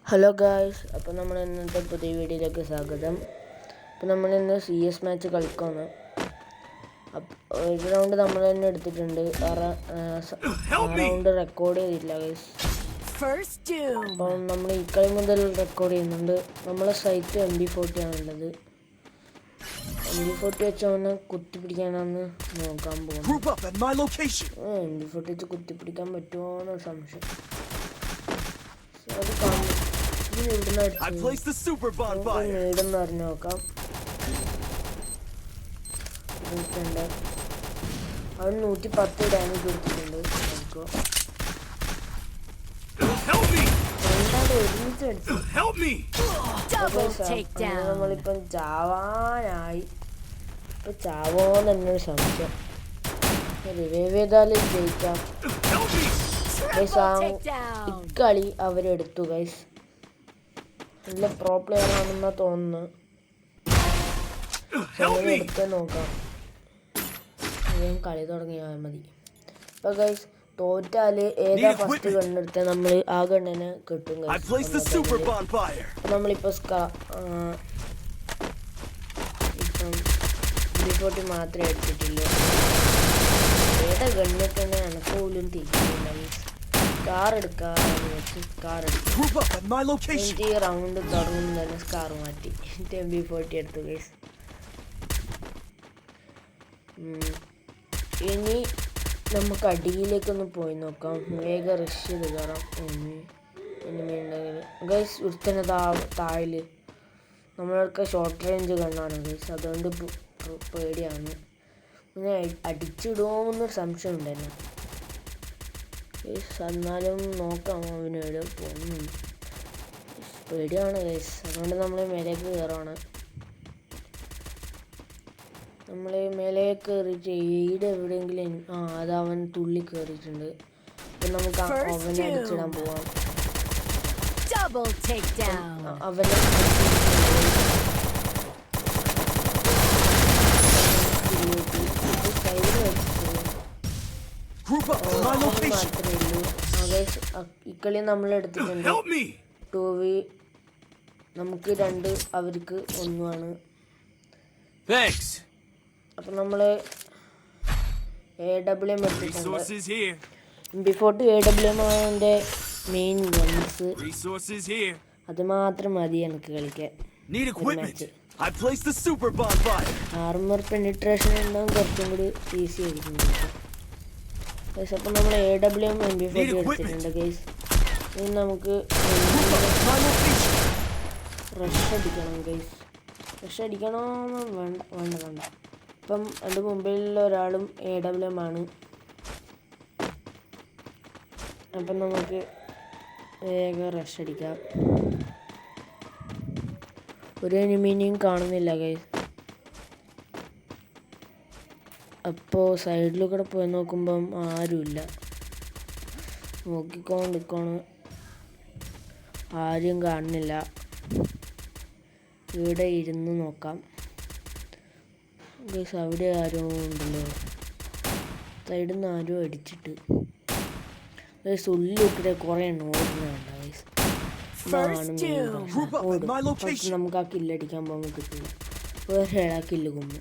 Hello guys, അപ്പോൾ നമ്മൾ ഇന്നത്തെ പുതിയ വീഡിയോയിലേക്ക് സ്വാഗതം. അപ്പോൾ നമ്മളിന്ന് CS മാച്ച് കളിക്കുകയാണ്. ഒരു റൗണ്ട് നമ്മൾ തന്നെ എടുത്തിട്ടുണ്ട്. റൗണ്ട് റെക്കോർഡ് ചെയ്തിട്ടില്ല ഗൈസ്. അപ്പം നമ്മൾ ഈ കളി മുതൽ റെക്കോർഡ് ചെയ്യുന്നുണ്ട്. നമ്മളെ സൈറ്റ് MB40 ആണുള്ളത്. MB40 വെച്ച് അവനെ കുത്തിപ്പിടിക്കാനാണ് നോക്കാൻ പോകുന്നത്. MB40 വെച്ച് കുത്തിപ്പിടിക്കാൻ പറ്റുമോ എന്നൊരു സംശയം. അത് കാണും. നീടെന്ന് അറിഞ്ഞു നോക്കാം. അവൻ 110 ഡാമേജ് കൊടുത്തിട്ടുണ്ട്. നമ്മളിപ്പം ചാവാനായി. ഇപ്പൊ ചാവോന്ന് എന്നൊരു സംശയം. റിവൈവ് ചെയ്താലും ജയിക്കാം. ഇക്കളി അവരെടുത്തു ഗൈസ്. നല്ല പ്രോ പ്ലെയർ ആണെന്നാ തോന്നുന്നു. എടുത്ത് നോക്കാം. കളി തുടങ്ങിയാൽ മതി. അപ്പൊ ഗൈസ് തോറ്റാല് ഏതാ ഫസ്റ്റ് ഗണ്ണെടുത്ത നമ്മൾ ആ ഗണ്ണിന് കിട്ടും. നമ്മളിപ്പോ ഇപ്പം MB40 മാത്രമേ എടുത്തിട്ടില്ല. ഏതാ ഗണ്ണിട്ടന്നെ എനക്ക് പോലും തിരിച്ചില്ല. കാർ എടുക്കാന്ന് വെച്ച് കാർ എടുത്തു. ഈ റൗണ്ട് തുടങ്ങുന്ന തന്നെ കാർ മാറ്റി MB40 എടുത്തു ഗൈസ്. ഇനി നമുക്ക് അടിയിലേക്കൊന്ന് പോയി നോക്കാം. വേഗം റഷ് ചെയ്ത് കയറാം. ഗൈസ് ഒരുത്തന്നെ താഴില് നമ്മളൊക്കെ ഷോർട്ട് റേഞ്ച് കണ്ണാണ് ഗൈസ്. അതുകൊണ്ട് പേടിയാണ്. പിന്നെ അടിച്ചിടുമോന്നൊരു സംശയം ഉണ്ടായിരുന്നു. എന്നാലും നോക്കാം. അവനോട് പോകുന്നു. പേടിയാണ് ഗൈസ്. അതുകൊണ്ട് നമ്മൾ മേലേക്ക് കയറാണ്. നമ്മൾ മേലേക്ക് കയറിയിട്ട് ഈടെ എവിടെയെങ്കിലും അത് അവൻ തുള്ളി കയറിയിട്ടുണ്ട്. അപ്പം നമുക്ക് അവനെ അടിച്ചിടാൻ പോവാം. അവനെ മാത്രമേ ഉള്ളൂ. ഇക്കളി നമ്മൾ എടുത്തിട്ടുണ്ട്. 2v നമുക്ക് 2, അവർക്ക് 1 അപ്പൊ നമ്മള് AWM എടുത്തിട്ടുണ്ട്. MB40 AWM ആണ് എൻ്റെ മെയിൻ ഗൺസ്. അത് മാത്രം മതി എനിക്ക് കളിക്കാൻ. ആർമർ പെനിട്രേഷൻ ഉണ്ടാകും കുറച്ചും കൂടി ഈസി ആയിരിക്കും. അപ്പം നമ്മൾ AWM MB40 എടുത്തിട്ടുണ്ട് ഗൈസ്. ഇനി നമുക്ക് റഷ് അടിക്കണം ഗൈസ്. റഷ് അടിക്കണമെന്ന് വേണ്ട. ഇപ്പം എൻ്റെ മുമ്പിലുള്ള ഒരാളും AWM ആണ്. അപ്പം നമുക്ക് വേഗം റഷ് അടിക്കാം. ഒരു എനിമീനെയും കാണുന്നില്ല ഗൈസ്. അപ്പോൾ സൈഡിലൂടെ പോയി നോക്കുമ്പം ആരുമില്ല. നോക്കിക്കൊണ്ടിരിക്കണം. ആരും കാണുന്നില്ല. ഇവിടെ ഇരുന്ന് നോക്കാം ഗൈസ്. അവിടെ ആരോ ഉണ്ടല്ലോ. സൈഡിൽ നിന്ന് ആരോ അടിച്ചിട്ട് ഗൈസ്. ഉള്ളിലൂടെ കുറേ ഓടുന്നുണ്ട് ഗൈസ്. നമുക്ക് ആ കില്ലടിക്കാൻ പോകുമ്പോൾ കിട്ടില്ല. വേറെ ആ കില്ല് കുമ്പ്.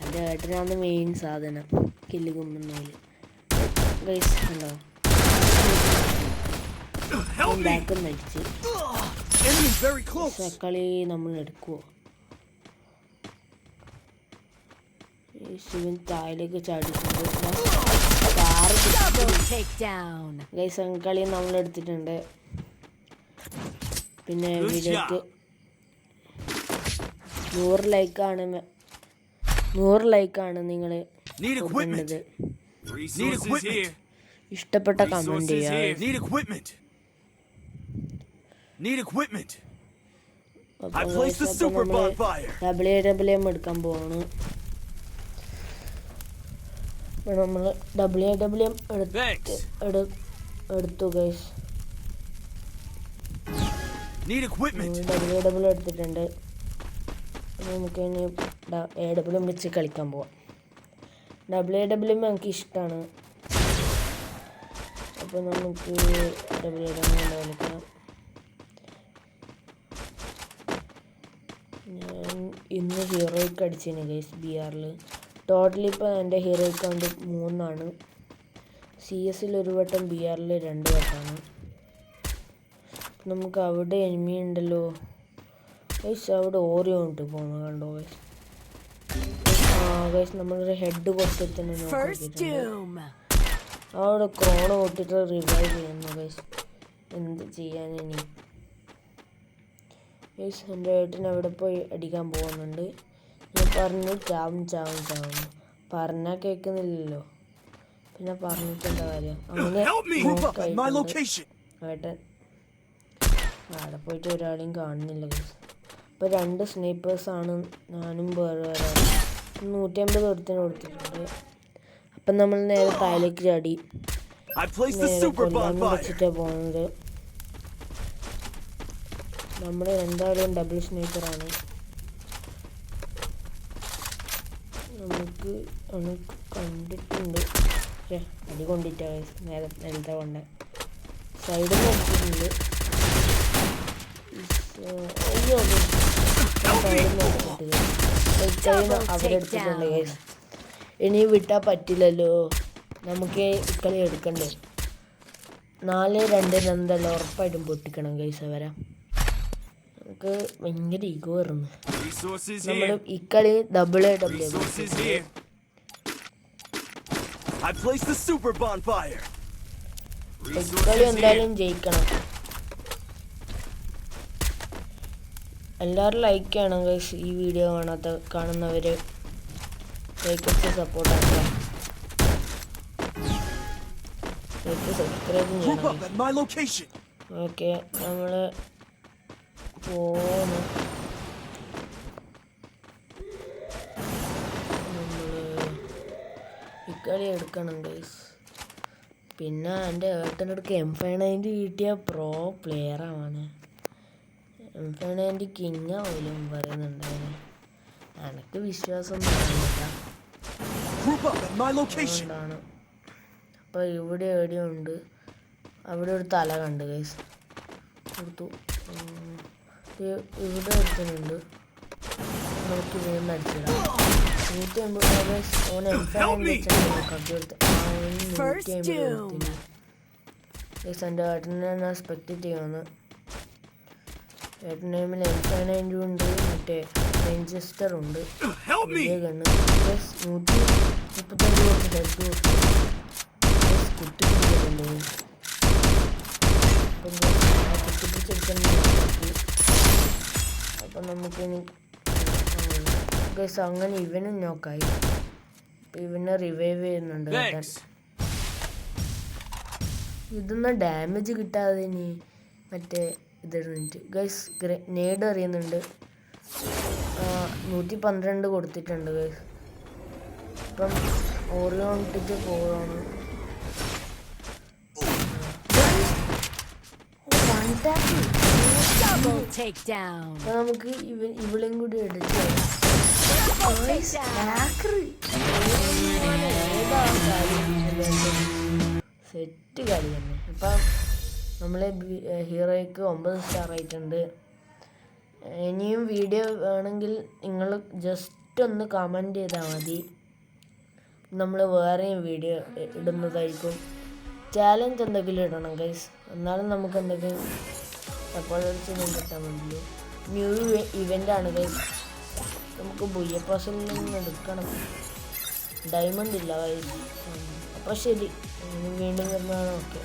എൻ്റെ ഏട്ടനാണ് മെയിൻ സാധനം കില്ല് കുമ്പുന്നതിൽ ഗൈസ്. ഉണ്ടോ ബാക്ക് നടിച്ച് കളി നമ്മൾ എടുക്കുവോ? ശിവൻ താഴിലേക്ക് ചാടിയിട്ടുണ്ട്. ഗൈസ് കളി നമ്മൾ എടുത്തിട്ടുണ്ട്. പിന്നെ വീഡിയോക്ക് 100 ലൈക്കാണ് നിങ്ങൾ കൊടുക്കേണ്ടത്. ഇഷ്ടപ്പെട്ട കമന്റ് WM എടുക്കാൻ പോവാണ്. നമ്മൾ WM എടുത്തു ഗൈസ്. WM എടുത്തിട്ടുണ്ട്. നമുക്ക് ഇനി AWM വെച്ച് കളിക്കാൻ പോവാം. WM എനിക്ക് ഇഷ്ടമാണ്. അപ്പോൾ നമുക്ക് WM കളിക്കാം. ഞാൻ ഇന്ന് ഹീറോയ്ക്ക് അടിച്ചതിന് ഗൈസ് BR ടോട്ടലി ഇപ്പോൾ എൻ്റെ ഹീറോയ്ക്ക് കൗണ്ട് 3 CS ഒരു വട്ടം BR 2 വട്ടമാണ്. നമുക്ക് അവിടെ എനിമി ഉണ്ടല്ലോ ഗൈസ്. അവിടെ ഓരോ ഉണ്ട് പോകുന്നത് കണ്ടോ ഗൈസ്. ഗൈസ് നമ്മളൊരു ഹെഡ് കൊടുത്തിട്ട് അവിടെ ക്രോണ കൊട്ടിട്ട് റിവൈവ് ചെയ്യുന്നു ഗൈസ്. എന്ത് ചെയ്യാനിനി ഗൈസ്. എൻ്റെ ഏട്ടൻ അവിടെ പോയി അടിക്കാൻ പോകുന്നുണ്ട്. ഞാൻ പറഞ്ഞു ചാവും പറഞ്ഞാൽ കേൾക്കുന്നില്ലല്ലോ, പിന്നെ പറഞ്ഞിട്ട് എന്താ കാര്യം. അങ്ങനെ ഏട്ടൻ അവിടെ പോയിട്ട് ഒരാളെയും കാണുന്നില്ല ഗൈസ്. ഇപ്പോൾ 2 സ്നൈപ്പേഴ്സാണ്, ഞാനും വേറെ ഒരാൾ 150 കൊടുത്തിട്ടുണ്ട്. അപ്പം നമ്മൾ നേരെ താഴേക്ക് ചാടി നേരെ കൊല്ലാനും വെച്ചിട്ടാണ് പോകുന്നത്. നമ്മൾ എന്തായാലും ഡബിൾ സ്നൈപ്പറാണ്. നമുക്ക് കണ്ടിട്ടുണ്ട്, അടി കൊണ്ടിട്ടാ നേരത്തെ കൊണ്ട് സൈഡിൽ നിന്ന് എടുത്തിട്ടുണ്ട്. അയ്യോ സൈഡിൽ നിന്ന് അവരെടുത്തിട്ടുണ്ട് ഗൈസ്. ഇനി വിട്ടാൽ പറ്റില്ലല്ലോ, നമുക്ക് ഇക്കളി എടുക്കണ്ടേ. 4-2 എന്തായാലും ഉറപ്പായിട്ടും പൊട്ടിക്കണം ഗൈസ്. അവരെ നമുക്ക് ഭയങ്കര ഈഗോ വരുന്നു. നമ്മൾ ഇക്കളി ഡബിൾ ഇക്കളി എന്തായാലും ജയിക്കണം. എല്ലാവരും ലൈക്ക് ചെയ്യണം ഗൈസ്. ഈ വീഡിയോ കാണുന്നവർ ലൈക്ക് അടിച്ച് സപ്പോർട്ട് ആക്കുക. ലൈക്ക് സബ്സ്ക്രൈബ് ചെയ്യണം. ഓക്കെ നമ്മൾ പോന്നു. ഇക്കളി എടുക്കണം ഗൈസ്. പിന്നെ എൻ്റെ ഏട്ടനടുക്ക് M590 കിട്ടിയ പ്രോ പ്ലെയറാണ്. M590 കിങ് ആവില്ല പറയുന്നുണ്ടായിരുന്നു. എനിക്ക് വിശ്വാസമൊന്നും അതുകൊണ്ടാണ്. അപ്പോൾ ഇവിടെ എവിടെയോ ഉണ്ട്, അവിടെ ഒരു തല കണ്ട് ഗൈസ് കൊടുത്തു. ഇവിടെ ഒരുത്തനുണ്ട്, നമുക്ക് വീണ്ടും അടിച്ചിടാം. 150 ഗൈസ്. ഓൻ M590 കത്തി കൊടുത്ത് 150 ഗൈസ്. എൻ്റെ ഏട്ടനെ ഞാൻ സ്പെക്റ്റേറ്റ് ചെയ്യുമെന്ന്. ഏട്ടൻ ടൈമിൽ M590 ഉണ്ട്, മറ്റേ വെഞ്ചസ്റ്റർ ഉണ്ട്, വലിയ ഗണ്ണ്. 135 കൊടുത്ത് ഹെഡ് കൊടുത്തു കുത്തിപ്പിടിക്കുന്നുണ്ട്. അപ്പം കുത്തിപ്പിടിച്ചെടുക്കാൻ നോക്കി. അപ്പം നമുക്കിനി ഗൈസ് അങ്ങനെ ഇവനും നോക്കായി. അപ്പം ഇവനെ റിവൈവ് ചെയ്യുന്നുണ്ട്. ഇതൊന്നും ഡാമേജ് കിട്ടാതെ ഇനി മറ്റേ ഇതിട്ട് ഗൈസ് ഗ്രനേഡ് എറിയുന്നുണ്ട്. 112 കൊടുത്തിട്ടുണ്ട് ഗൈസ്. ഇപ്പം ഓറിയോ ഇട്ടിട്ട് പോവാണ്. നമുക്ക് ഇവളെയും കൂടി എടുത്ത് സെറ്റ് കളി തന്നെ. അപ്പം നമ്മളെ ഹീറോയ്ക്ക് 9 സ്റ്റാർ ആയിട്ടുണ്ട്. ഇനിയും വീഡിയോ വേണമെങ്കിൽ നിങ്ങൾ ജസ്റ്റ് ഒന്ന് കമൻറ്റ് ചെയ്താൽ മതി, നമ്മൾ വേറെയും വീഡിയോ ഇടുന്നതായിരിക്കും. ചാലഞ്ച് എന്തെങ്കിലും ഇടണം ഗൈസ്, എന്നാലും നമുക്ക് എന്തെങ്കിലും സപ്പോർട്ടൊന്നും കിട്ടാൻ മതിയോ. ന്യൂ ഇവൻ്റാണ് ഗൈസ്. നമുക്ക് ബുയ്യപ്പാസിൽ നിന്ന് എടുക്കണം. ഡയമണ്ട് ഇല്ല ഗൈസ്. അപ്പോൾ ശരി, വീണ്ടും വരുന്നതാണ്. ഓക്കെ.